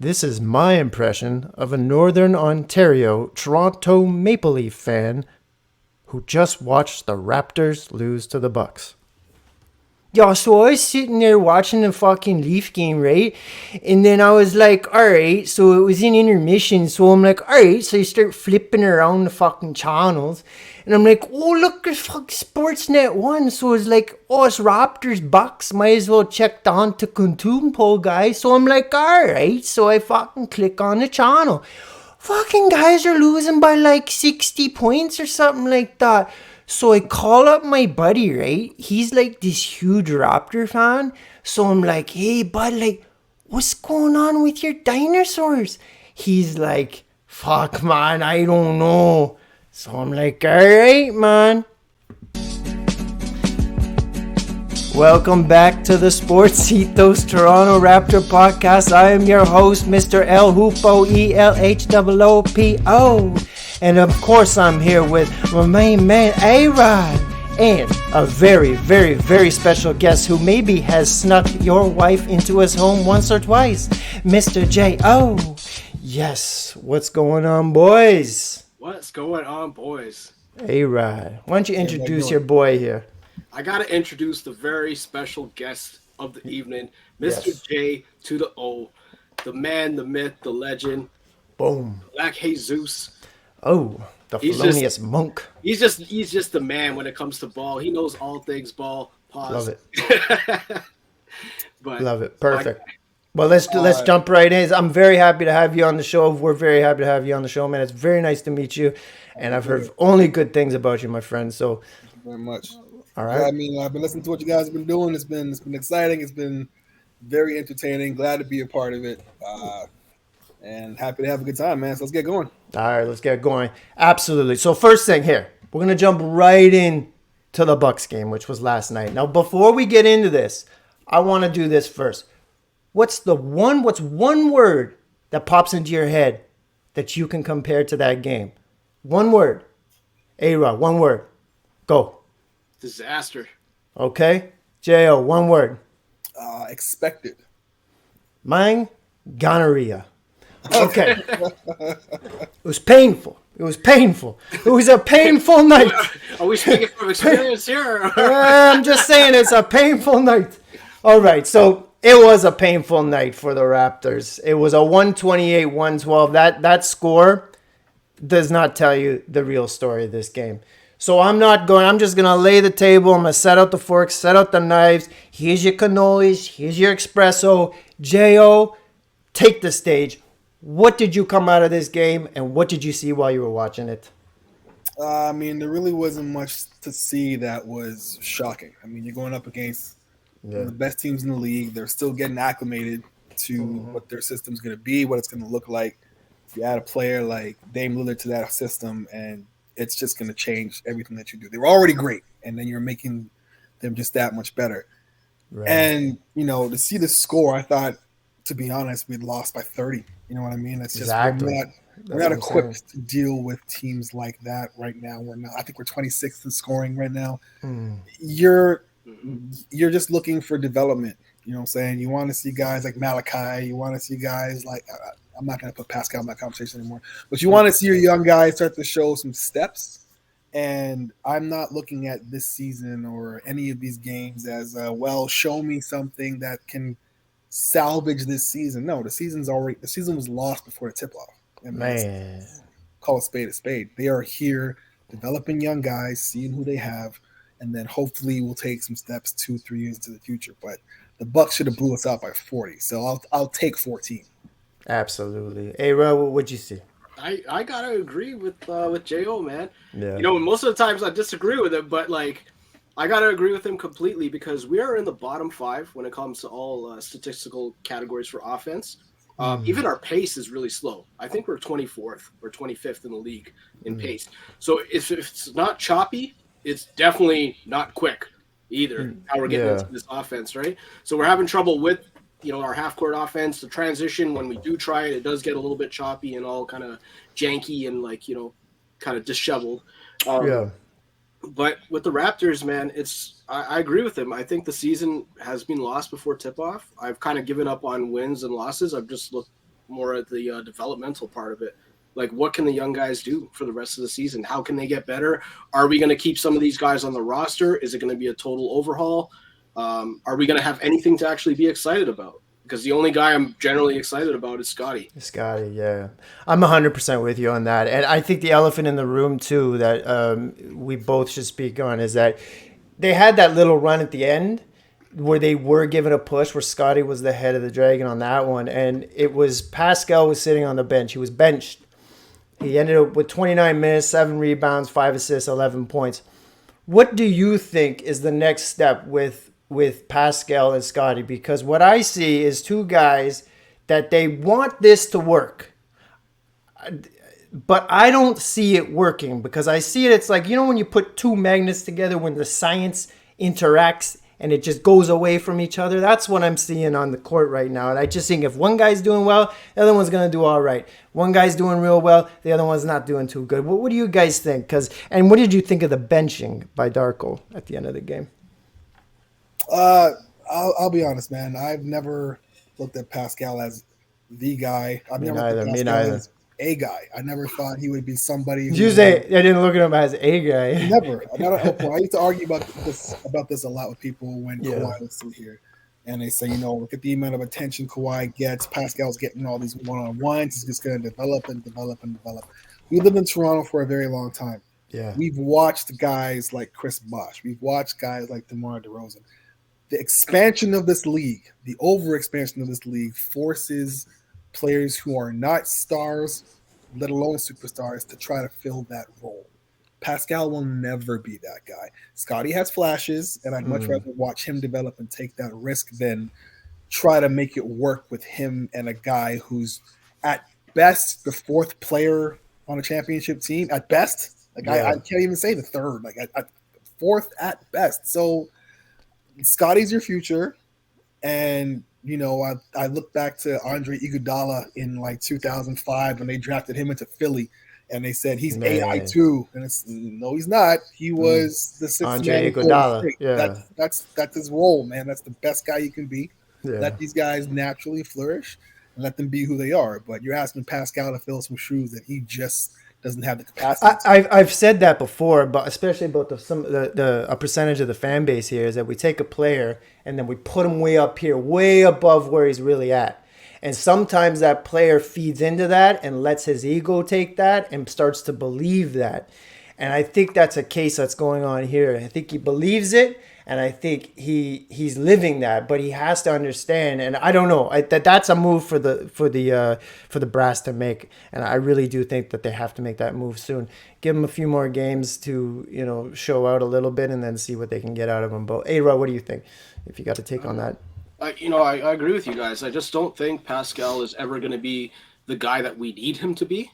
This is my impression of a Northern Ontario Toronto Maple Leaf fan who just watched the Raptors lose to the Bucks. Yeah, so I was sitting there watching the fucking Leaf game, right? And then I was like, alright, so it was in intermission, so I'm like, alright, so you start flipping around the fucking channels. And I'm like, oh, look, there's fucking Sportsnet 1. So it's like, oh, it's Raptors Bucks. Might as well check the Antetokounmpo guy. So I'm like, alright, so I fucking click on the channel. Fucking guys are losing by like 60 points or something like that. So I call up my buddy, right? He's like this huge Raptor fan. So I'm like, hey, bud, like, what's going on with your dinosaurs? He's like, fuck, man, I don't know. So I'm like, all right, man. Welcome back to the Sports Ethos Toronto Raptor podcast. I am your host, Mr. El Hoopo, ELHOOPO. And of course, I'm here with my main man, A-Rod, and a very, very, very special guest who maybe has snuck your wife into his home once or twice, Mr. J.O. Yes, what's going on, boys? What's going on, boys? A-Rod, why don't you introduce your boy here? I gotta introduce the very special guest of the evening, Mr. Yes. J to the O, the man, the myth, the legend, Boom. Black Jesus. Oh, the He's felonious monk. He's just the man when it comes to ball. He knows all things ball. Pause. Love it. But Love it. Perfect. Well, let's jump right in. I'm very happy to have you on the show. We're very happy to have you on the show, man. It's very nice to meet you, and I've heard only good things about you, my friend. So, thank you very much. All right. Yeah, I mean, I've been listening to what you guys have been doing. It's been exciting. It's been very entertaining. Glad to be a part of it, and happy to have a good time, man. So let's get going. All right, let's get going. Absolutely. So first thing here, we're gonna jump right in to the Bucks game, which was last night. Now, before we get into this, I want to do this first. What's one word that pops into your head that you can compare to that game? One word. A-Rod, one word. Go. disaster. Okay. J.O., one word. Expected. Mine, gonorrhea. Okay. It was painful. It was painful. It was a painful night. Are we speaking from experience here? I'm just saying it's a painful night. All right, so it was a painful night for the Raptors. It was a 128-112. That score does not tell you the real story of this game. So I'm just going to lay the table. I'm going to set out the forks, set out the knives. Here's your cannolis. Here's your espresso. J.O., take the stage. What did you come out of this game, and what did you see while you were watching it? I mean, there really wasn't much to see that was shocking. I mean, you're going up against one of the best teams in the league. They're still getting acclimated to what their system's going to be, what it's going to look like. If you add a player like Dame Lillard to that system, and it's just going to change everything that you do. They were already great, and then you're making them just that much better. Right. And, to see the score, I thought, to be honest, we'd lost by 30. You know what I mean? It's just we're not equipped to deal with teams like that right now. We're not. I think we're 26th in scoring right now. You're just looking for development. You know what I'm saying? You want to see guys like Malachi. You want to see guys like I'm not going to put Pascal in that conversation anymore. But you want to see your young guys start to show some steps. And I'm not looking at this season or any of these games as show me something that can salvage this season. No, the season was lost before the tip off. Man, call a spade a spade. They are here developing young guys, seeing who they have, and then hopefully we'll take some steps 2-3 years into the future. But the Bucks should have blew us out by 40, so I'll take 14. Absolutely. Hey, Ro, what'd you see? I gotta agree with J.O., man. Yeah. Most of the times I disagree with him, but I got to agree with him completely because we are in the bottom 5 when it comes to all statistical categories for offense. Even our pace is really slow. I think we're 24th or 25th in the league in pace. So if it's not choppy, it's definitely not quick either, how we're getting into this offense, right? So we're having trouble with, our half-court offense. The transition, when we do try it, it does get a little bit choppy and all kind of janky and, kind of disheveled. But with the Raptors, man, I agree with him. I think the season has been lost before tip-off. I've kind of given up on wins and losses. I've just looked more at the developmental part of it. Like, what can the young guys do for the rest of the season? How can they get better? Are we going to keep some of these guys on the roster? Is it going to be a total overhaul? Are we going to have anything to actually be excited about? Because the only guy I'm generally excited about is Scotty. Scotty, yeah. I'm 100% with you on that. And I think the elephant in the room, too, that we both should speak on is that they had that little run at the end where they were given a push, where Scotty was the head of the dragon on that one. And it was Pascal was sitting on the bench. He was benched. He ended up with 29 minutes, 7 rebounds, 5 assists, 11 points. What do you think is the next step with Pascal and Scotty? Because what I see is two guys that they want this to work. But I don't see it working, because I see it's like, when you put two magnets together, when the science interacts and it just goes away from each other. That's what I'm seeing on the court right now. And I just think if one guy's doing well, the other one's going to do all right. One guy's doing real well, the other one's not doing too good. What do you guys think? And what did you think of the benching by Darko at the end of the game? I'll be honest, man. I've never looked at Pascal as the guy. I've never looked at Pascal as a guy. I never thought he would be somebody. Did you say I didn't look at him as a guy? Never. I used to argue about this a lot with people when Kawhi was still here, and they say, look at the amount of attention Kawhi gets. Pascal's getting all these one-on-ones. He's just going to develop and develop and develop. We lived in Toronto for a very long time. Yeah, we've watched guys like Chris Bosh. We've watched guys like DeMar DeRozan. The expansion of this league, the overexpansion of this league, forces players who are not stars, let alone superstars, to try to fill that role. Pascal will never be that guy. Scotty has flashes, and I'd much rather watch him develop and take that risk than try to make it work with him and a guy who's at best the fourth player on a championship team. At best, I can't even say the third, at fourth at best. So Scotty's your future, and I look back to Andre Iguodala in 2005 when they drafted him into Philly, and they said he's AI too, and no, he's not. He was the sixth Andre man. Iguodala. Yeah, that's his role, man. That's the best guy you can be. Yeah. Let these guys naturally flourish and let them be who they are. But you're asking Pascal to fill some shoes that he just doesn't have the capacity. I've said that before, but especially about a percentage of the fan base here is that we take a player and then we put him way up here, way above where he's really at. And sometimes that player feeds into that and lets his ego take that and starts to believe that. And I think that's a case that's going on here. I think he believes it, and I think he's living that, but he has to understand. And I don't know, that's a move for the brass to make, and I really do think that they have to make that move soon. Give him a few more games to show out a little bit, and then see what they can get out of him. But A-Rod, what do you think? If you got to take on that. I agree with you guys. I just don't think Pascal is ever going to be the guy that we need him to be.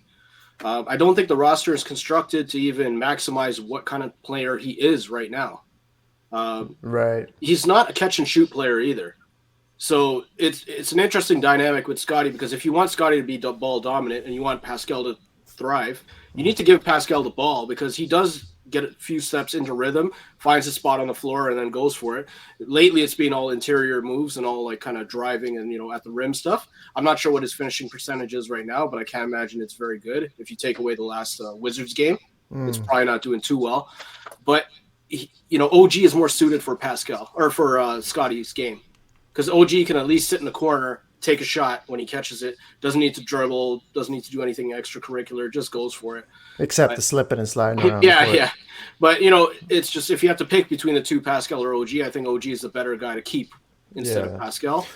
I don't think the roster is constructed to even maximize what kind of player he is right now. Right. He's not a catch and shoot player either. So it's an interesting dynamic with Scotty, because if you want Scotty to be ball dominant and you want Pascal to thrive, you need to give Pascal the ball, because he does get a few steps into rhythm, finds a spot on the floor, and then goes for it. Lately, it's been all interior moves and all kind of driving and at the rim stuff. I'm not sure what his finishing percentage is right now, but I can't imagine it's very good. If you take away the last Wizards game, it's probably not doing too well. But OG is more suited for Pascal or for Scotty's game, because OG can at least sit in the corner, take a shot when he catches it, doesn't need to dribble, doesn't need to do anything extracurricular, just goes for it. Except the slipping and sliding around. Yeah. But, it's just, if you have to pick between the two, Pascal or OG, I think OG is the better guy to keep instead of Pascal.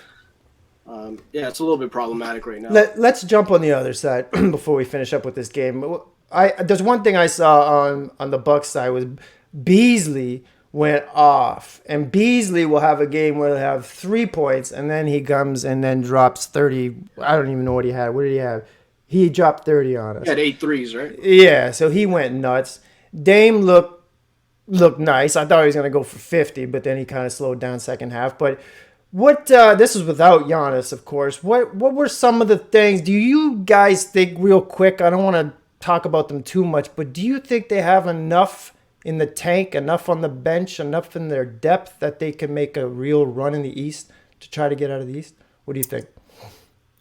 It's a little bit problematic right now. Let's jump on the other side before we finish up with this game. There's one thing I saw on the Bucks side was Beasley went off, and Beasley will have a game where he'll have 3 points, and then he comes and then drops 30. I don't even know what he had. What did he have? He dropped 30 on us. He had 8 threes, right? Yeah, so he went nuts. Dame looked nice. I thought he was going to go for 50, but then he kind of slowed down second half. But what this is without Giannis, of course. What were some of the things? Do you guys think, real quick, I don't want to talk about them too much, but do you think they have enough in the tank, enough on the bench, enough in their depth that they can make a real run in the East to try to get out of the East? What do you think?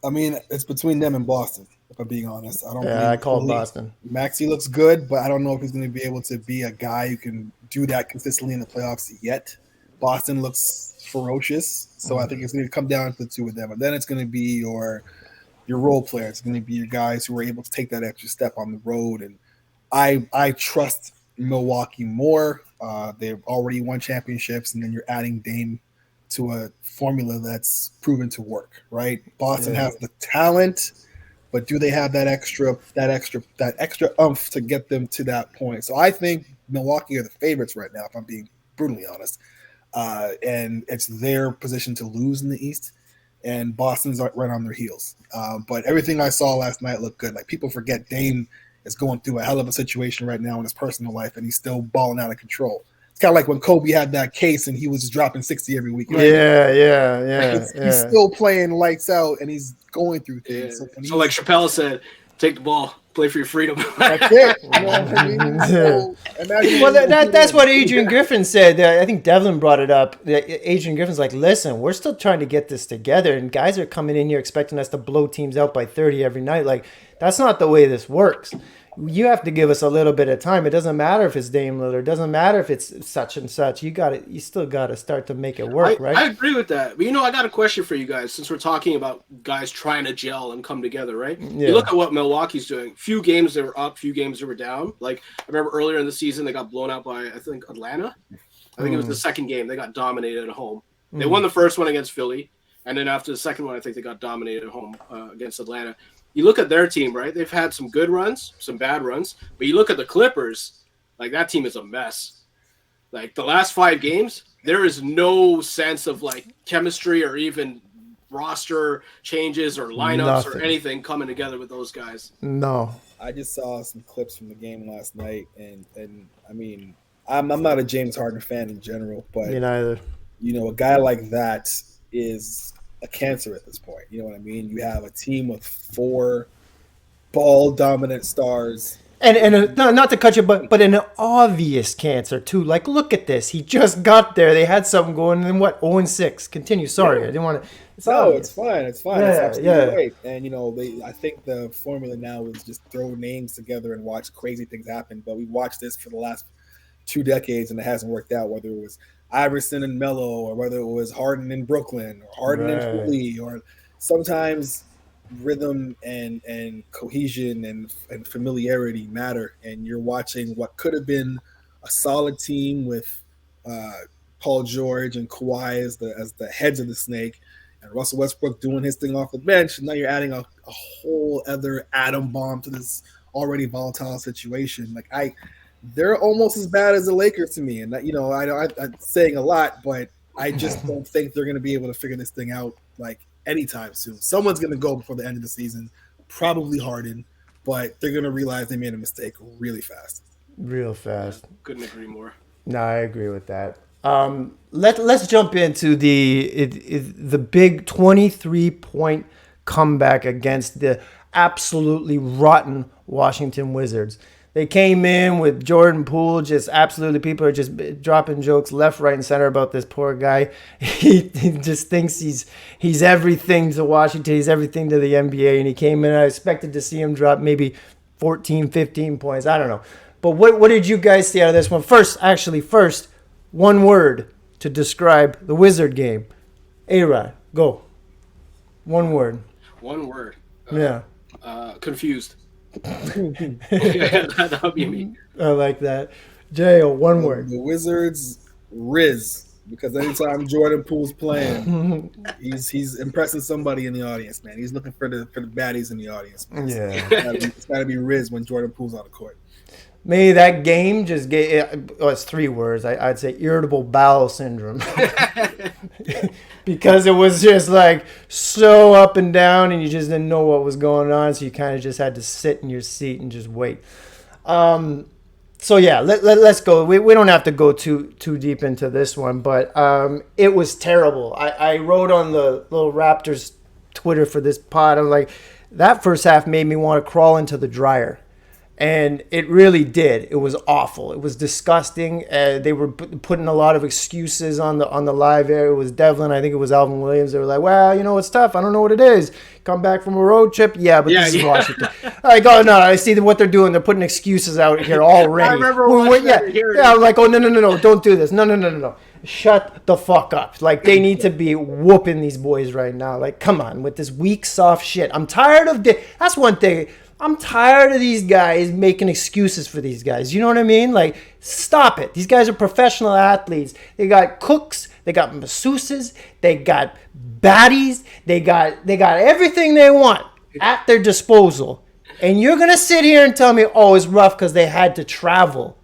I mean, it's between them and Boston, if I'm being honest. I don't Yeah, I believe call Philly. Boston. Maxey looks good, but I don't know if he's going to be able to be a guy who can do that consistently in the playoffs yet. Boston looks ferocious, so I think it's going to come down to the two of them. And then it's going to be your role players. It's going to be your guys who are able to take that extra step on the road. And I trust Milwaukee more. They've already won championships, and then you're adding Dame to a formula that's proven to work, right? Boston has the talent, but do they have that extra oomph to get them to that point? So I think Milwaukee are the favorites right now, if I'm being brutally honest. And it's their position to lose in the East, and Boston's right on their heels. But everything I saw last night looked good. Like, people forget Dame is going through a hell of a situation right now in his personal life, and he's still balling out of control. It's kind of like when Kobe had that case and he was just dropping 60 every week. Right? Yeah. He's still playing lights out, and he's going through things. Yeah. So like Chappelle said, take the ball, play for your freedom. That's it. You know what I mean? So, that's what Adrian Griffin said. I think Devlin brought it up. Adrian Griffin's like, listen, we're still trying to get this together, and guys are coming in here expecting us to blow teams out by 30 every night. Like, that's not the way this works. You have to give us a little bit of time. It doesn't matter if it's Dame Lillard. It doesn't matter if it's such and such. You still got to start to make it work, right? I agree with that. But, I got a question for you guys, since we're talking about guys trying to gel and come together, right? Yeah. You look at what Milwaukee's doing. Few games they were up, few games they were down. Like, I remember earlier in the season, they got blown out by, I think, Atlanta. I think it was the second game. They got dominated at home. They won the first one against Philly. And then after the second one, I think they got dominated at home against Atlanta. You look at their team, right? They've had some good runs, some bad runs. But you look at the Clippers, like, that team is a mess. Like, the last 5 games, there is no sense of, like, chemistry or even roster changes or lineups or anything coming together with those guys. No. I just saw some clips from the game last night, and I mean, I'm not a James Harden fan in general, but me neither. A guy like that is a cancer at this point. You know what I mean? You have a team with 4 ball-dominant stars. And not to cut you, but an obvious cancer, too. Like, look at this. He just got there. They had something going, and 0-6. Continue. Sorry, I didn't want to. It's fine. It's fine. Yeah, it's great. And, I think the formula now is just throw names together and watch crazy things happen. But we watched this for the last 2 decades, and it hasn't worked out, whether it was Iverson and Melo, or whether it was Harden in Brooklyn, or Harden in Philly, or sometimes rhythm and cohesion and familiarity matter. And you're watching what could have been a solid team with Paul George and Kawhi as the heads of the snake, and Russell Westbrook doing his thing off the bench. And now you're adding a whole other atom bomb to this already volatile situation. Like, they're almost as bad as the Lakers to me. And that, I'm saying a lot, but I just don't think they're going to be able to figure this thing out like anytime soon. Someone's going to go before the end of the season, probably Harden, but they're going to realize they made a mistake really fast. Real fast. Couldn't agree more. No, I agree with that. Let's jump into the big 23-point comeback against the absolutely rotten Washington Wizards. They came in with Jordan Poole, just absolutely, people are just dropping jokes left, right, and center about this poor guy. He just thinks he's everything to Washington, he's everything to the NBA, and he came in, I expected to see him drop maybe 14, 15 points, I don't know. But what did you guys see out of this one? First, one word to describe the Wizard game. A-Rod, go. One word. One word. Yeah. Confused. That would be me. I like that. J.O., one word. The Wizards, Riz. Because anytime Jordan Poole's playing, he's impressing somebody in the audience, man. He's looking for the baddies in the audience, man. Yeah. It's got to be Riz when Jordan Poole's on the court. Maybe that game just gave, it's 3 words. I'd say irritable bowel syndrome. Because it was just like so up and down, and you just didn't know what was going on, so you kind of just had to sit in your seat and just wait. So yeah, let's go. We don't have to go too deep into this one, but it was terrible. I wrote on the little Raptors Twitter for this pod, I'm like, that first half made me want to crawl into the dryer. And it really did. It was awful. It was disgusting. They were putting a lot of excuses on the live air. It was Devlin. I think it was Alvin Williams. They were like, well, it's tough. I don't know what it is. Come back from a road trip. Yeah, but this is Washington. I go, no, I see what they're doing. They're putting excuses out here already. I remember watching that here. Yeah, I'm like, oh, no, don't do this. No. Shut the fuck up. Like, they need to be whooping these boys right now. Like, come on, with this weak, soft shit. I'm tired of that's one thing. I'm tired of these guys making excuses for these guys. You know what I mean? Like, stop it. These guys are professional athletes. They got cooks. They got masseuses. They got baddies. They got everything they want at their disposal. And you're going to sit here and tell me, oh, it's rough because they had to travel.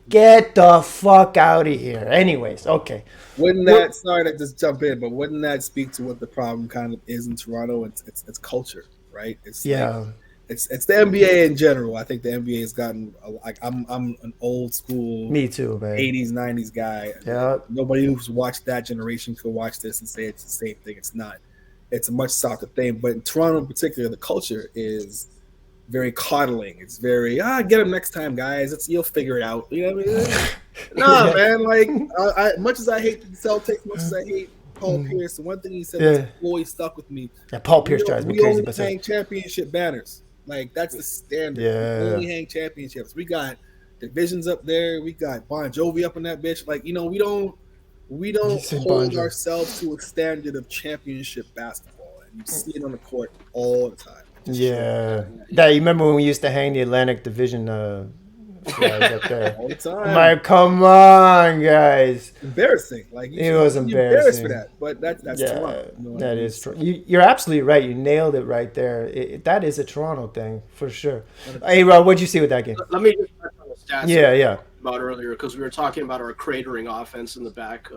Get the fuck out of here. Anyways, okay. Sorry to just jump in, but wouldn't that speak to what the problem kind of is in Toronto? It's culture, right? It's the NBA in general. I think the NBA has gotten like I'm an old school, me too, man, 80s 90s guy. Yeah, nobody who's watched that generation could watch this and say it's the same thing. It's not. It's a much softer thing. But in Toronto in particular, the culture is very coddling. It's very get them next time, guys. You'll figure it out. You know what I mean? No, man. Like much as I hate the Celtics, much as I hate Paul Pierce, the one thing he said that's always stuck with me. Yeah, Paul Pierce drives me crazy. We only hang championship banners. Like, that's the standard. Yeah. We only hang championships. We got divisions up there. We got Bon Jovi up in that bitch. Like, we don't hold ourselves to a standard of championship basketball. And you see it on the court all the time. Yeah. You remember when we used to hang the Atlantic Division flags up there? All the time. I'm like, come on, guys. Embarrassing. Like, it was embarrassing. Embarrassed for that. But that's Toronto. That is true. You're absolutely right. You nailed it right there. That is a Toronto thing for sure. Hey, Rob, what'd you see with that game? Let me just touch on the stats. Yeah. About earlier, because we were talking about our cratering offense in the back.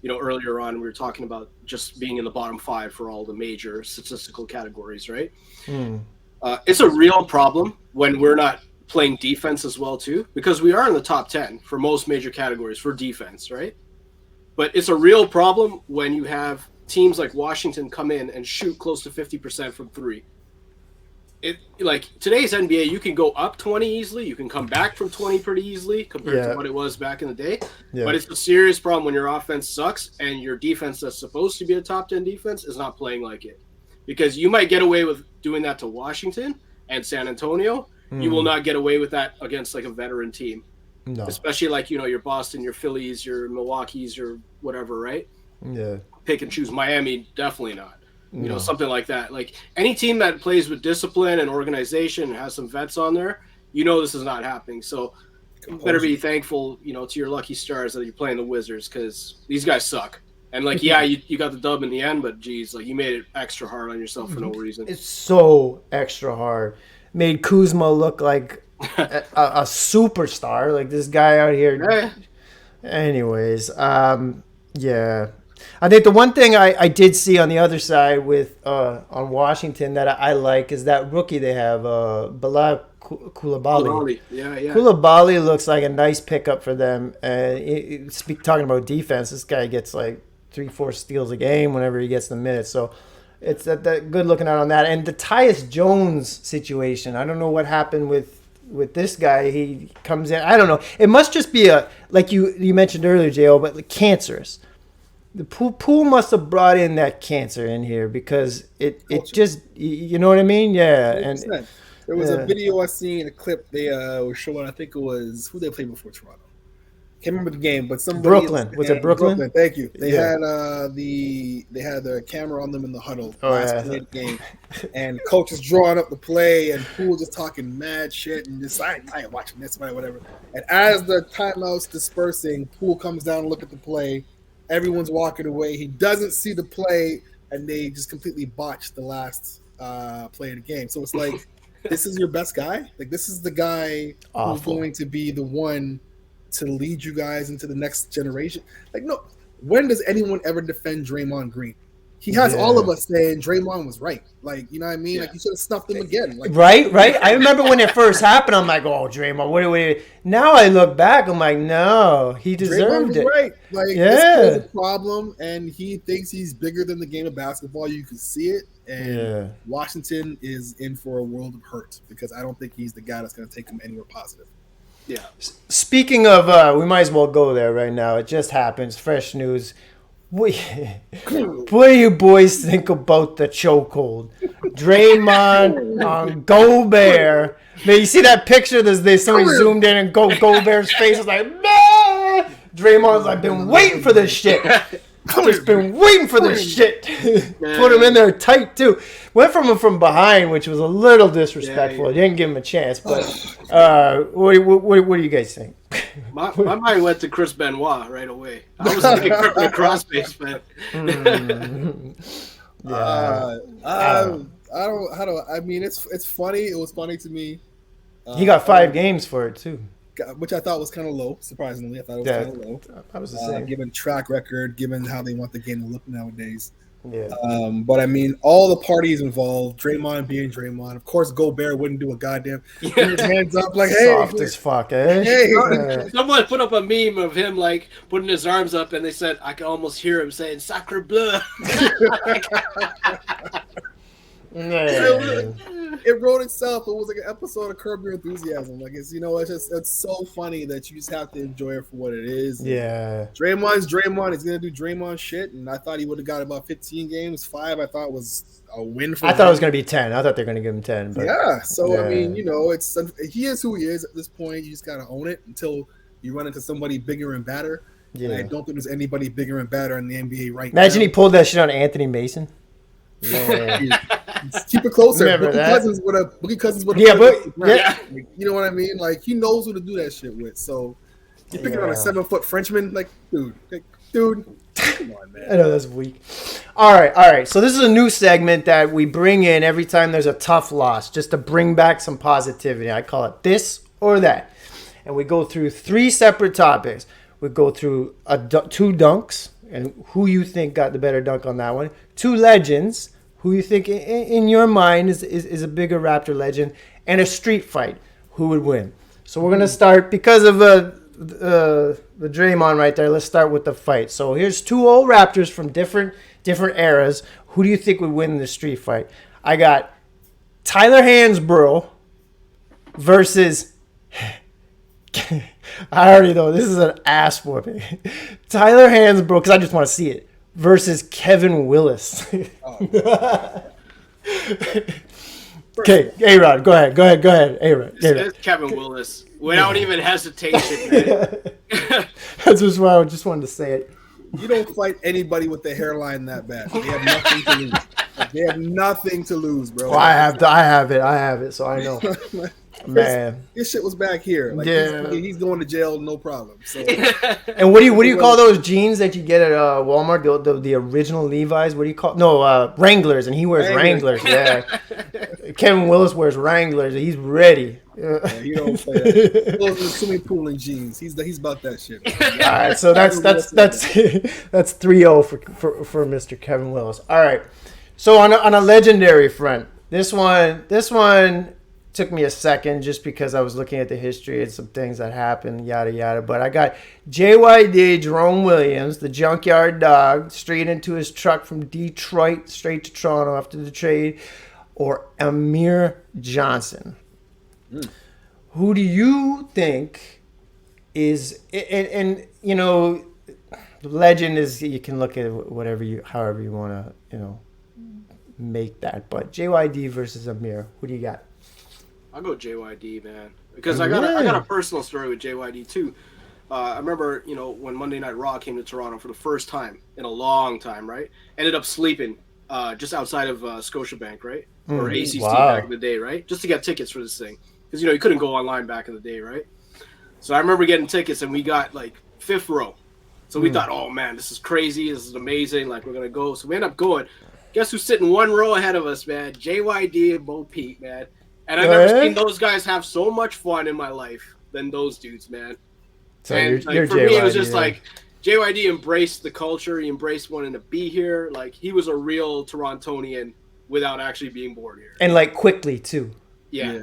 Earlier on, we were talking about just being in the bottom 5 for all the major statistical categories, right? It's a real problem when we're not playing defense as well too, because we are in the top 10 for most major categories for defense, right? But it's a real problem when you have teams like Washington come in and shoot close to 50% from 3. Like today's NBA, you can go up 20 easily, you can come back from 20 pretty easily compared to what it was back in the day. But it's a serious problem when your offense sucks and your defense that's supposed to be a top 10 defense is not playing like it. Because you might get away with doing that to Washington and San Antonio. You will not get away with that against like a veteran team. No. Especially like, your Boston, your Phillies, your Milwaukee's, your whatever, right? Yeah. Pick and choose. Miami, definitely not. Something like that. Like any team that plays with discipline and organization and has some vets on there, this is not happening. So you better be thankful, to your lucky stars that you're playing the Wizards, because these guys suck. And like, you got the dub in the end, but geez, like you made it extra hard on yourself for no reason. It's so extra hard. Made Kuzma look like a superstar, like this guy out here. Yeah. Anyways, yeah. I think the one thing I did see on the other side with on Washington that I like is that rookie they have, Bilal Coulibaly. Yeah. Coulibaly looks like a nice pickup for them. Talking about defense, this guy gets like 3-4 steals a game whenever he gets the minutes. So it's that good looking out on that. And the Tyus Jones situation, I don't know what happened with this guy. He comes in, I don't know. It must just be like you mentioned earlier, J.O., but like cancerous. The pool must have brought in that cancer in here because it just, you know what I mean? Yeah. 100%. And there was a video I seen, a clip they were showing. I think it was who they played before Toronto. Can't remember the game, but somebody Brooklyn. Was it Brooklyn? Thank you. They had the camera on them in the huddle last play of the game, and coach is drawing up the play, and Poole just talking mad shit, and just I ain't watching this, whatever. And as the timeouts dispersing, Poole comes down and look at the play. Everyone's walking away. He doesn't see the play, and they just completely botched the last play of the game. So it's like, this is your best guy? Like, this is the guy who's going to be the one to lead you guys into the next generation? Like, no. When does anyone ever defend Draymond Green? He has all of us saying Draymond was right. Like, you know what I mean? Like, you should have snuffed him again. Like, right. I remember when it first happened, I'm like, oh, Draymond, what? Now I look back, I'm like, no, he deserved it. Right. Like, this is a problem, and he thinks he's bigger than the game of basketball. You can see it, And Washington is in for a world of hurt because I don't think he's the guy that's going to take them anywhere positive. Yeah. Speaking of, we might as well go there right now. It just happens. Fresh news. What do you boys think about the chokehold? Draymond on Gobert. Man, you see that picture? Somebody zoomed in and Gobert's face is like, man. Draymond's like, been waiting for this shit. Just been waiting for this shit. Put him in there tight too. Went from behind, which was a little disrespectful. I didn't give him a chance. But what do you guys think? My mind went to Chris Benoit right away. I was thinking Crippin' Crossface, man. I mean, it's funny. It was funny to me. He got 5 games for it too, which I thought was kind of low. Surprisingly, I thought it was kind of low. I was the same. Given track record, given how they want the game to look nowadays. Yeah. But I mean, all the parties involved, Draymond being Draymond. Of course, Gobert wouldn't do a goddamn. Put his hands up like, hey, soft as fuck, eh? Hey. Someone put up a meme of him like putting his arms up, and they said I could almost hear him saying "Sacre bleu." It wrote itself. It was like an episode of Curb Your Enthusiasm. Like it's it's so funny that you just have to enjoy it for what it is. Yeah. Draymond's Draymond. He's gonna do Draymond shit, and I thought he would have got about 15 games. 5 I thought was a win for him. I thought it was gonna be 10. I thought they were gonna give him 10. But yeah. So I mean, he is who he is at this point. You just gotta own it until you run into somebody bigger and badder. Yeah. And I don't think there's anybody bigger and badder in the NBA right now. Imagine he pulled that shit on Anthony Mason. Keep it closer. Remember Boogie Cousins would have. Yeah, but you know what I mean. Like he knows who to do that shit with. So you're picking on a 7-foot Frenchman, like dude. Come on, man. I know that's weak. All right. So this is a new segment that we bring in every time there's a tough loss, just to bring back some positivity. I call it this or that, and we go through 3 separate topics. We go through 2 dunks. And who you think got the better dunk on that one? 2 legends, who you think in your mind is a bigger Raptor legend, and a street fight, who would win? So we're gonna start because of the Draymond right there. Let's start with the fight. So here's 2 old Raptors from different eras. Who do you think would win the street fight? I got Tyler Hansbrough versus. I already know this is an ass whooping. Tyler Hansbrough, because I just want to see it, versus Kevin Willis. Okay, A-Rod, go ahead. A-Rod. It's Kevin Willis without even hesitation. Man. That's just why I just wanted to say it. You don't fight anybody with the hairline that bad. They have nothing to lose. They have nothing to lose, bro. Well, I have it, so I know. Man, his shit was back here. Like he's going to jail, no problem. So, and what do you call those jeans that you get at Walmart? The original Levi's. What do you call? No, Wranglers, and he wears Wranglers. Yeah, Kevin Willis wears Wranglers. He's ready. Yeah, he don't play that. He goes to the swimming pool in jeans. He's about that shit. All right, so that's 3-0 for Mr. Kevin Willis. All right, so on a legendary front, this one took me a second just because I was looking at the history and some things that happened, yada yada. But I got JYD, Jerome Williams, the junkyard dog, straight into his truck from Detroit straight to Toronto after the trade, or Amir Johnson. Who do you think is and the legend is, you can look at it however you want to make that, but JYD versus Amir, who do you got? I'll go JYD, man, because I got a personal story with JYD too. I remember, when Monday Night Raw came to Toronto for the first time in a long time, right? Ended up sleeping just outside of Scotiabank, right? Or ACC back in the day, right? Just to get tickets for this thing, because you couldn't go online back in the day, right? So I remember getting tickets, and we got like 5th row. So we thought, oh man, this is crazy, this is amazing, like we're gonna go. So we end up going. Guess who's sitting 1 row ahead of us, man? JYD and Bo Peep, man. And I've never seen those guys have so much fun in my life than those dudes, man. So and you're for JYD, me, it was just like JYD embraced the culture. He embraced wanting to be here. Like he was a real Torontonian without actually being born here. And like quickly too. Yeah.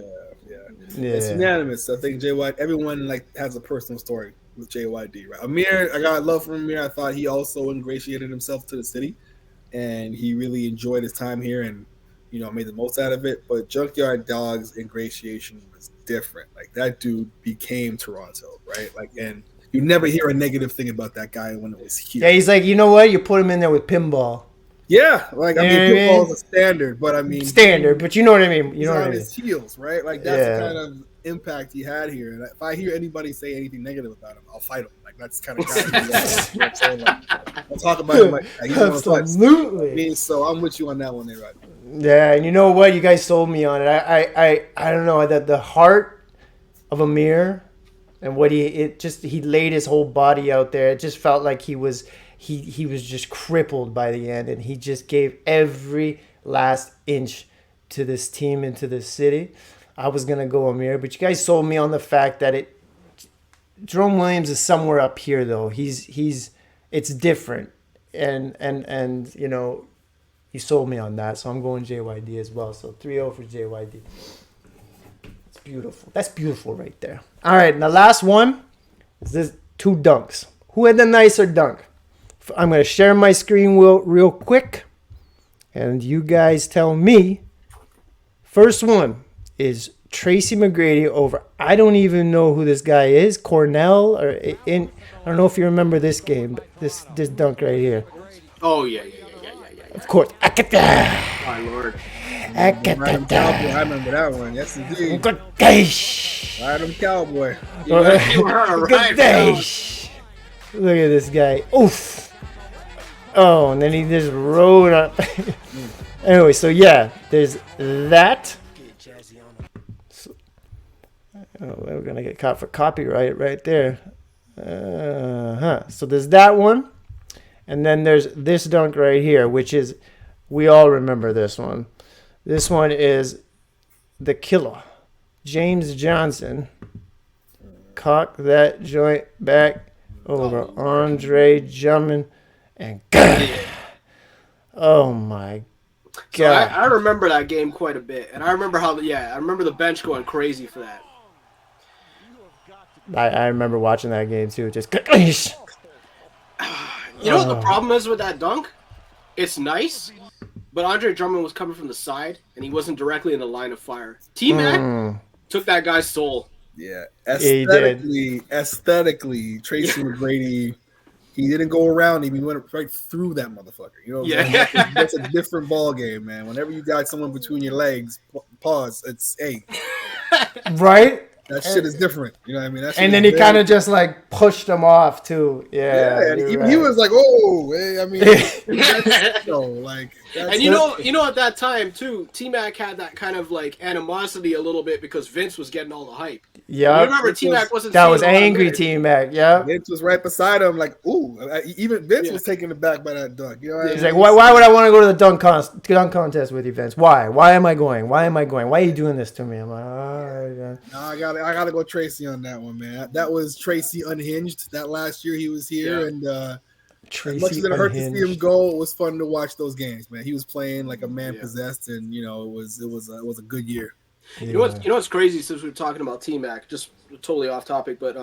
It's unanimous. I think JYD. Everyone has a personal story with JYD. Right? Amir, I got love for Amir. I thought he also ingratiated himself to the city, and he really enjoyed his time here. And made the most out of it. But Junkyard Dog's ingratiation was different. Like that dude became Toronto, right? Like, and you never hear a negative thing about that guy when it was here. Yeah, he's like, you know what? You put him in there with pinball. Yeah, like I mean, pinball is a standard, but I mean standard. But you know what I mean. You know what I mean. His heels, right? Like that's the kind of impact he had here. And if I hear anybody say anything negative about him, I'll fight him. Like that's kind of guy. I'll talk about him like he's absolutely. I mean, so I'm with you on that one, there, right? Yeah, and you know what? You guys sold me on it. I don't know that the heart of Amir and what he laid his whole body out there. It just felt like he was just crippled by the end, and he just gave every last inch to this team and to this city. I was gonna go Amir, but you guys sold me on the fact that Jerome Williams is somewhere up here though. It's different, and you know, you sold me on that, so I'm going JYD as well. So 3-0 for JYD. It's beautiful. That's beautiful right there. All right, and the last one is this 2 dunks. Who had the nicer dunk? I'm going to share my screen real quick, and you guys tell me. First one is Tracy McGrady over, I don't even know who this guy is, Cornell, I don't know if you remember this game, but this dunk right here. Oh, yeah. Of course. My Lord. I remember that one. Yes, indeed. Ride him, cowboy. Look at this guy. Oof. Oh, and then he just rode up. Anyway, so yeah, there's that. So, we're going to get caught for copyright right there. So there's that one. And then there's this dunk right here, which is, we all remember this one. This one is the killer. James Johnson. Cock that joint back over Andre Drummond. And God. Oh my God. So I remember that game quite a bit. And I remember I remember the bench going crazy for that. I remember watching that game too. Just you know what the problem is with that dunk? It's nice, but Andre Drummond was coming from the side, and he wasn't directly in the line of fire. T-Mac took that guy's soul. Yeah, aesthetically, Tracy McGrady, he didn't go around him. He went right through that motherfucker. You know what I'm saying? That's a different ball game, man. Whenever you got someone between your legs, pause. It's right. That shit is different. You know what I mean? And then he kind of just like pushed him off too. Yeah. And he was like, "Oh, hey, I mean, and you know, at that time too, T-Mac had that kind of like animosity a little bit because Vince was getting all the hype. Yeah, remember T-Mac wasn't. That was angry T-Mac. Yeah, Vince was right beside him, like, ooh. Even Vince was taken aback by that dunk. You know, he's like, why would I want to go to the dunk contest with you, Vince? Why? Why am I going? Why are you doing this to me? I'm like, oh, no, I gotta go Tracy on that one, man. That was Tracy unhinged. That last year he was here, and Tracy as much as it hurt to see him go, it was fun to watch those games, man. He was playing like a man possessed, and you know, it was a good year. You know what's crazy, since we're talking about T-Mac, just totally off topic, but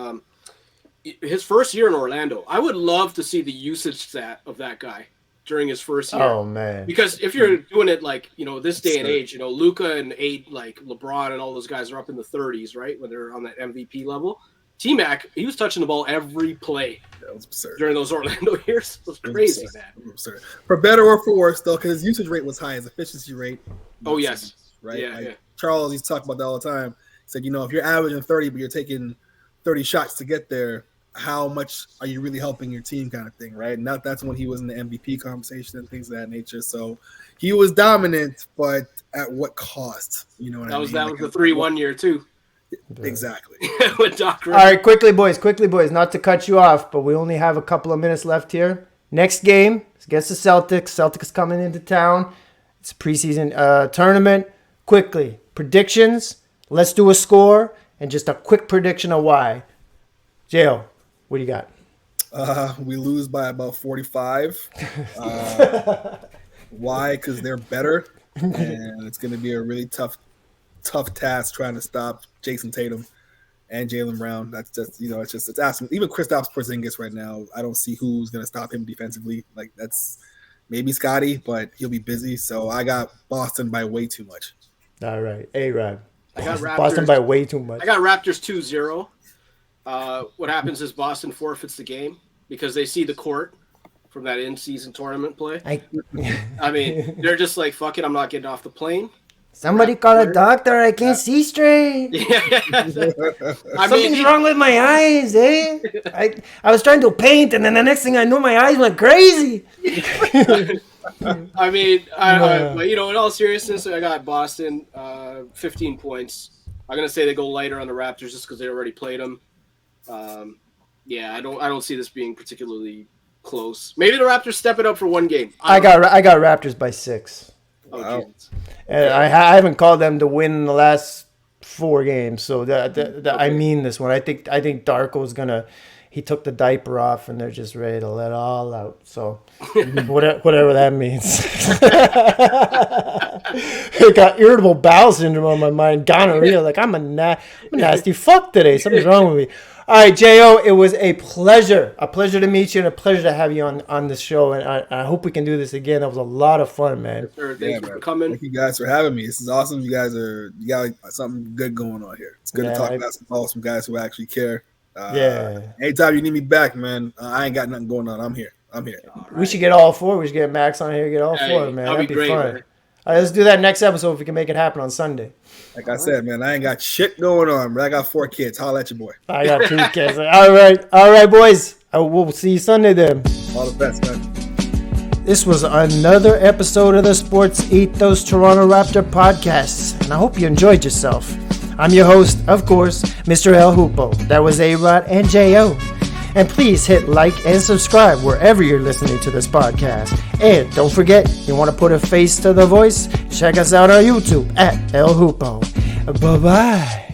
his first year in Orlando, I would love to see the usage stat of that guy during his first year. Oh man! Because if you're doing it like, you know, this day and age, you know, Luka and like LeBron and all those guys are up in the 30s, right, when they're on that MVP level. T-Mac, he was touching the ball every play. That was absurd during those Orlando years. It was crazy, man. It was absurd. For better or for worse, though, because his usage rate was high, his efficiency rate. Oh yes, right. Yeah, Charles, he's talking about that all the time. He said, you know, if you're averaging 30, but you're taking 30 shots to get there, how much are you really helping your team, kind of thing, right? And that's when he was in the MVP conversation and things of that nature. So he was dominant, but at what cost? You know what I mean? That was the 3-1 year too. Exactly. With Doc all right, quickly, boys. Not to cut you off, but we only have a couple of minutes left here. Next game is against the Celtics. Celtics coming into town. It's a preseason tournament. Quickly, predictions. Let's do a score and just a quick prediction of why. Jail, what do you got? We lose by about 45. Why? Because they're better, and it's going to be a really tough task trying to stop Jason Tatum and Jaylen Brown. That's just, you know, it's asking. Even Kristaps Porzingis right now, I don't see who's going to stop him defensively. Like maybe Scotty, but he'll be busy. So I got Boston by way too much. All right. A-Rod. I got Raptors. Boston by way too much. I got Raptors 2-0. What happens is Boston forfeits the game because they see the court from that in-season tournament play. I mean, they're just like, fuck it, I'm not getting off the plane. Somebody call a doctor. I can't see straight. Something's wrong with my eyes, eh? I was trying to paint, and then the next thing I knew, my eyes went crazy. I mean, but, you know, in all seriousness, I got Boston 15 points. I'm gonna say they go lighter on the Raptors just because they already played them. Yeah, I don't see this being particularly close. Maybe the Raptors step it up for one game. I got Raptors by 6. Oh, wow. And I haven't called them to win the last 4 games, so I mean this one. I think Darko's gonna. He took the diaper off, and they're just ready to let it all out. So whatever that means. I got irritable bowel syndrome on my mind. Gonorrhea. Like I'm a nasty fuck today. Something's wrong with me. All right, J.O., it was a pleasure to meet you and a pleasure to have you on this show. And I hope we can do this again. That was a lot of fun, man. Thank you for coming. Thank you guys for having me. This is awesome. You got something good going on here. It's good to talk about some guys who actually care. Anytime you need me back, man, I ain't got nothing going on. I'm here. Right. We should get all 4. We should get Max on here. Get all 4, man. That'd be great, fun. Man. All right, let's do that next episode if we can make it happen on Sunday. Like I said, man, I ain't got shit going on, but I got 4 kids. Holla at your boy. I got 2 kids. All right, boys. We'll see you Sunday then. All the best, man. This was another episode of the Sports Ethos Toronto Raptor podcast, and I hope you enjoyed yourself. I'm your host, of course, Mr. El Hupo. That was A-Rod and J.O. And please hit like and subscribe wherever you're listening to this podcast. And don't forget, you want to put a face to the voice? Check us out on YouTube at El Hupo. Bye-bye.